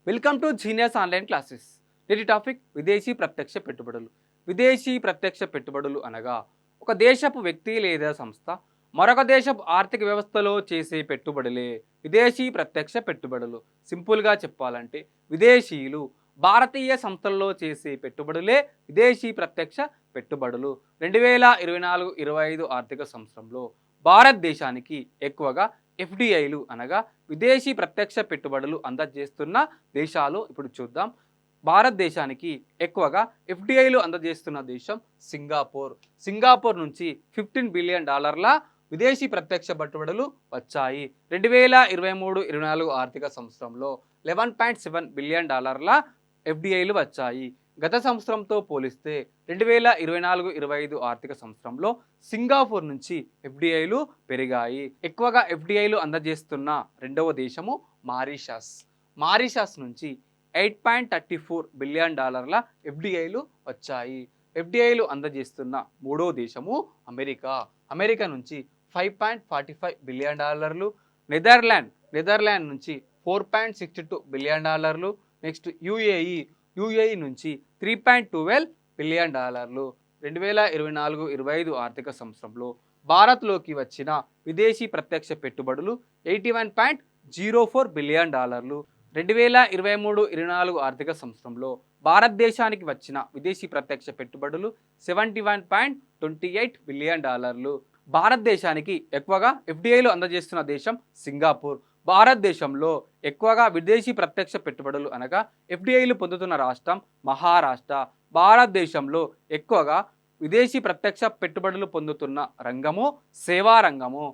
Welcome to genius online classes. నేటి topic విదేశీ ప్రత్యక్ష పెట్టుబడులు. విదేశీ ప్రత్యక్ష పెట్టుబడులు అనగా ఒక దేశపు వ్యక్తి లేదా సంస్థ మరొక దేశపు ఆర్థిక వ్యవస్థలో చేసే పెట్టుబడులే విదేశీ ప్రత్యక్ష పెట్టుబడులు. సింపుల్గా చెప్పాలంటే విదేశీయులు భారతీయ సంస్థల్లో చేసే పెట్టుబడులే విదేశీ ప్రత్యక్ష పెట్టుబడులు. 2024-25 ఆర్థిక సంవత్సరంలో భారతదేశానికి ఎక్కువగా ఎఫ్డిఐలు అనగా విదేశీ ప్రత్యక్ష పెట్టుబడులు అందజేస్తున్న దేశాలు ఇప్పుడు చూద్దాం. భారతదేశానికి ఎక్కువగా ఎఫ్డిఐలు అందజేస్తున్న దేశం సింగపూర్. సింగపూర్ నుంచి $15 బిలియన్ విదేశీ ప్రత్యక్ష పెట్టుబడులు వచ్చాయి. 2023-24 ఆర్థిక సంవత్సరంలో $11.7 బిలియన్ ఎఫ్డిఐలు వచ్చాయి. గత సంవత్సరంతో పోలిస్తే 2024-25 ఆర్థిక సంవత్సరంలో సింగపూర్ నుంచి ఎఫ్డిఐలు పెరిగాయి. ఎక్కువగా ఎఫ్డిఐలు అందజేస్తున్న రెండవ దేశము మారిషస్. మారిషస్ నుంచి $8.34 బిలియన్ ఎఫ్డిఐలు వచ్చాయి. ఎఫ్డిఐలు అందజేస్తున్న మూడో దేశము అమెరికా. అమెరికా నుంచి $5.45 బిలియన్. నెదర్లాండ్ నుంచి $4.62 బిలియన్. నెక్స్ట్ యుఏఈ నుంచి $3.12 బిలియన్. 2024-25 ఆర్థిక సంవత్సరంలో భారత్లోకి వచ్చిన విదేశీ ప్రత్యక్ష పెట్టుబడులు $81.04 బిలియన్. 2023-24 ఆర్థిక సంవత్సరంలో భారతదేశానికి వచ్చిన విదేశీ ప్రత్యక్ష పెట్టుబడులు $71.28 బిలియన్. భారతదేశానికి ఎక్కువగా ఎఫ్డిఐలు అందజేస్తున్న దేశం సింగపూర్. భారతదేశంలో ఎక్కువగా విదేశీ ప్రత్యక్ష పెట్టుబడులు అనగా ఎఫ్డిఐలు పొందుతున్న రాష్ట్రం మహారాష్ట్ర. భారతదేశంలో ఎక్కువగా విదేశీ ప్రత్యక్ష పెట్టుబడులు పొందుతున్న రంగము సేవా రంగము.